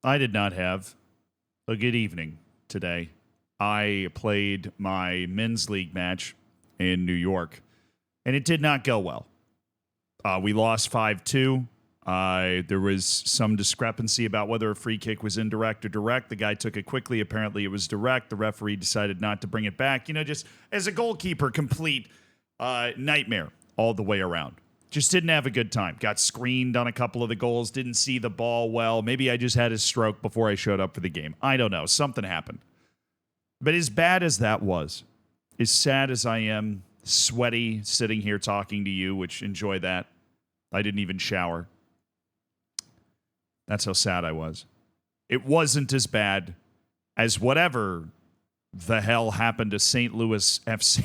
I did not have a good evening today. I played my men's league match in New York, and it did not go well. We lost 5-2. There was some discrepancy about whether a free kick was indirect or direct. The guy took it quickly. Apparently, it was direct. The referee decided not to bring it back. You know, just as a goalkeeper, complete nightmare all the way around. Just didn't have a good time. Got screened on a couple of the goals. Didn't see the ball well. Maybe I just had a stroke before I showed up for the game. I don't know. Something happened. But as bad as that was, as sad as I am, sweaty, sitting here talking to you, which enjoy that. I didn't even shower. That's how sad I was. It wasn't as bad as whatever the hell happened to St. Louis FC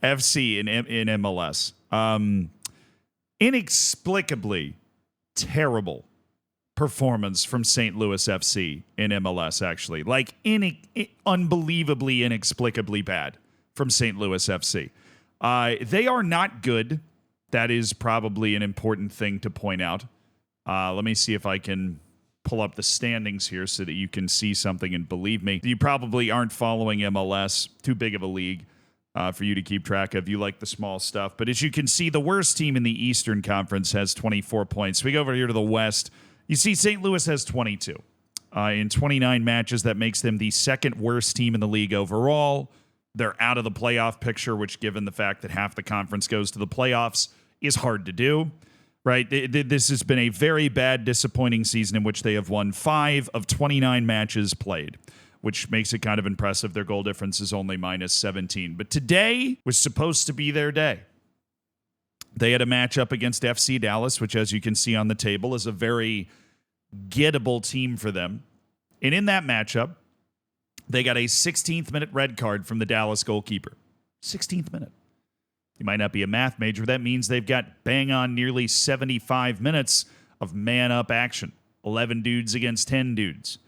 in MLS. Inexplicably terrible performance from St. Louis FC in MLS, actually. Like, unbelievably, inexplicably bad from St. Louis FC. They are not good. That is probably an important thing to point out. Let me see if I can pull up the standings here so that you can see something, and believe me, you probably aren't following MLS. Too big of a league for you to keep track of. You like the small stuff. But as you can see, the worst team in the Eastern Conference has 24 points. We go over here to the West. You see St. Louis has 22. In 29 matches, that makes them the second worst team in the league overall. They're out of the playoff picture, which, given the fact that half the conference goes to the playoffs, is hard to do. Right? This has been a very bad, disappointing season in which they have won 5 of 29 matches played, which makes it kind of impressive. Their goal difference is only minus 17. But today was supposed to be their day. They had a matchup against FC Dallas, which, as you can see on the table, is a very gettable team for them. And in that matchup, they got a 16th minute red card from the Dallas goalkeeper. 16th minute. You might not be a math major. That means they've got bang on nearly 75 minutes of man-up action. 11 dudes against 10 dudes,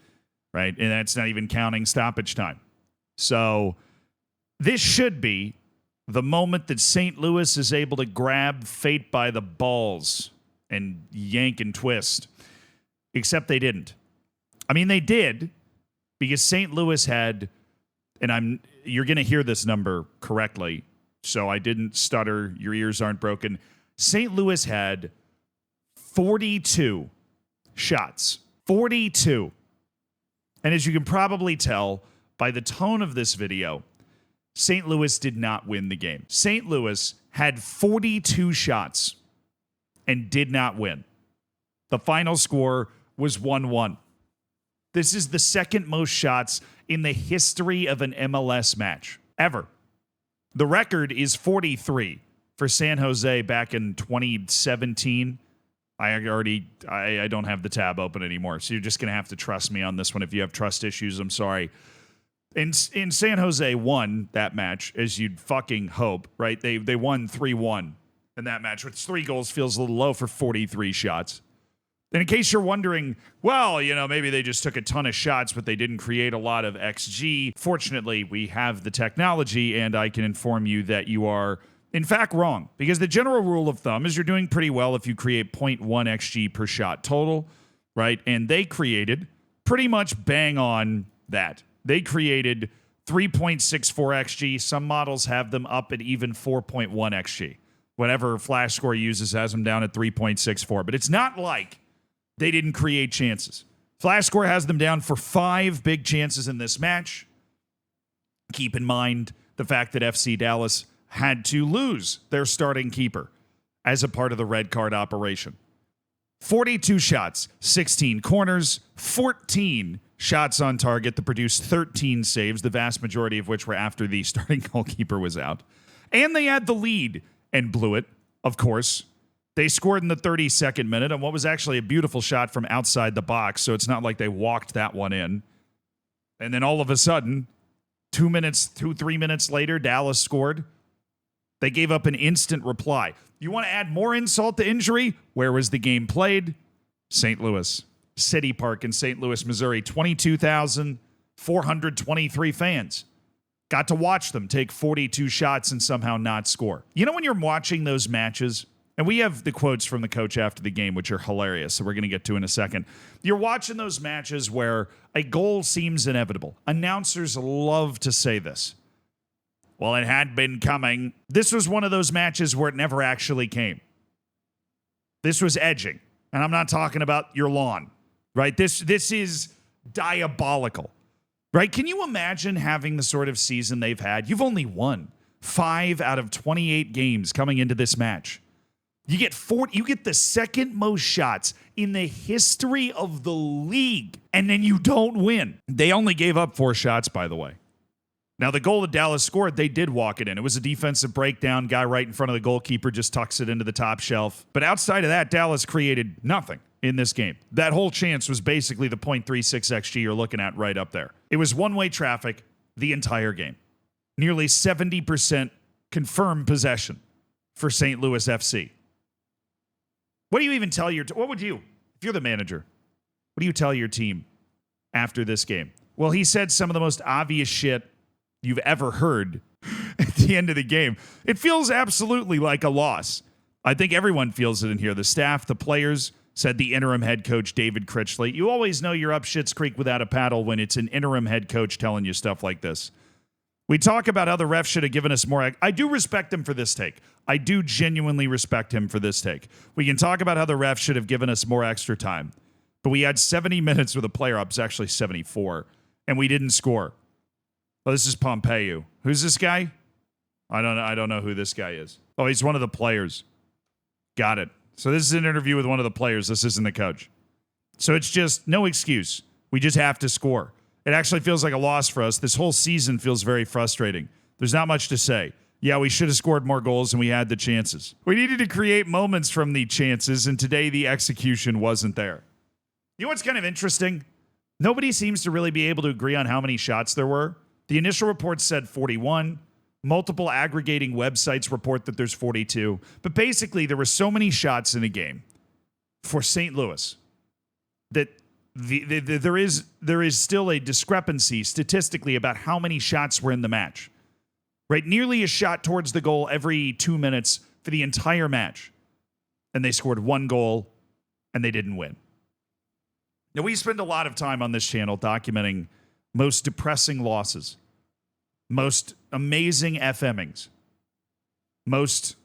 right? And that's not even counting stoppage time. So this should be the moment that St. Louis is able to grab fate by the balls and yank and twist. Except they didn't. I mean, they did, because St. Louis had, and you're going to hear this number correctly, so I didn't stutter. Your ears aren't broken. St. Louis had 42 shots. 42. And as you can probably tell by the tone of this video, St. Louis did not win the game. St. Louis had 42 shots and did not win. The final score was 1-1. This is the second most shots in the history of an MLS match ever. The record is 43 for San Jose back in 2017. I don't have the tab open anymore, so you're just going to have to trust me on this one. If you have trust issues, I'm sorry. And San Jose won that match, as you'd fucking hope, right? They won 3-1 in that match, which 3 goals feels a little low for 43 shots. And in case you're wondering, well, you know, maybe they just took a ton of shots, but they didn't create a lot of XG. Fortunately, we have the technology, and I can inform you that you are, in fact, wrong. Because the general rule of thumb is you're doing pretty well if you create 0.1 XG per shot total, right? And they created pretty much bang on that. They created 3.64 XG. Some models have them up at even 4.1 XG. Whatever Flash Score uses has them down at 3.64. But it's not like they didn't create chances. Flash Score has them down for 5 big chances in this match. Keep in mind the fact that FC Dallas had to lose their starting keeper as a part of the red card operation. 42 shots, 16 corners, 14 shots on target that produced 13 saves, the vast majority of which were after the starting goalkeeper was out. And they had the lead and blew it, of course. They scored in the 32nd minute on what was actually a beautiful shot from outside the box, so it's not like they walked that one in. And then all of a sudden, 3 minutes later, Dallas scored. They gave up an instant reply. You want to add more insult to injury? Where was the game played? St. Louis. City Park in St. Louis, Missouri. 22,423 fans. Got to watch them take 42 shots and somehow not score. You know when you're watching those matches And we have the quotes from the coach after the game, which are hilarious, so we're going to get to in a second. You're watching those matches where a goal seems inevitable. Announcers love to say this. Well, it had been coming. This was one of those matches where it never actually came. This was edging. And I'm not talking about your lawn, right? This is diabolical, right? Can you imagine having the sort of season they've had? You've only won 5 out of 28 games coming into this match. You get the second most shots in the history of the league, and then you don't win. They only gave up 4 shots, by the way. Now, the goal that Dallas scored, they did walk it in. It was a defensive breakdown. Guy right in front of the goalkeeper just tucks it into the top shelf. But outside of that, Dallas created nothing in this game. That whole chance was basically the .36 XG you're looking at right up there. It was one-way traffic the entire game. Nearly 70% confirmed possession for St. Louis FC. What do you even tell what would you, if you're the manager, what do you tell your team after this game? Well, he said some of the most obvious shit you've ever heard at the end of the game. It feels absolutely like a loss. I think everyone feels it in here. The staff, the players, said the interim head coach, David Critchley. You always know you're up Schitt's Creek without a paddle when it's an interim head coach telling you stuff like this. We talk about how the refs should have given us more. I do respect him for this take. I do genuinely respect him for this take. We can talk about how the refs should have given us more extra time. But we had 70 minutes with a player up. It's actually 74. And we didn't score. Oh, this is Pompeu. Who's this guy? I don't know who this guy is. Oh, he's one of the players. Got it. So this is an interview with one of the players. This isn't the coach. So it's just no excuse. We just have to score. It actually feels like a loss for us. This whole season feels very frustrating. There's not much to say. Yeah, we should have scored more goals and we had the chances. We needed to create moments from the chances, and today the execution wasn't there. You know what's kind of interesting? Nobody seems to really be able to agree on how many shots there were. The initial report said 41. Multiple aggregating websites report that there's 42. But basically, there were so many shots in a game for St. Louis that there is still a discrepancy statistically about how many shots were in the match. Right? Nearly a shot towards the goal every 2 minutes for the entire match. And they scored 1 goal, and they didn't win. Now, we spend a lot of time on this channel documenting most depressing losses, most amazing FMings, most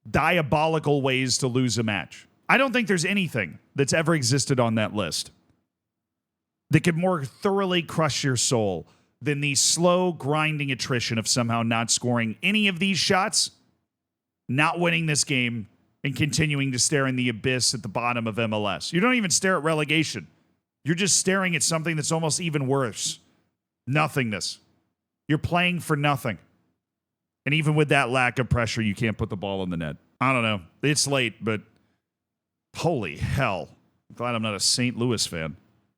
diabolical ways to lose a match. I don't think there's anything that's ever existed on that list that could more thoroughly crush your soul than the slow, grinding attrition of somehow not scoring any of these shots, not winning this game, and continuing to stare in the abyss at the bottom of MLS. You don't even stare at relegation. You're just staring at something that's almost even worse. Nothingness. You're playing for nothing. And even with that lack of pressure, you can't put the ball in the net. I don't know. It's late, but holy hell. I'm glad I'm not a St. Louis fan.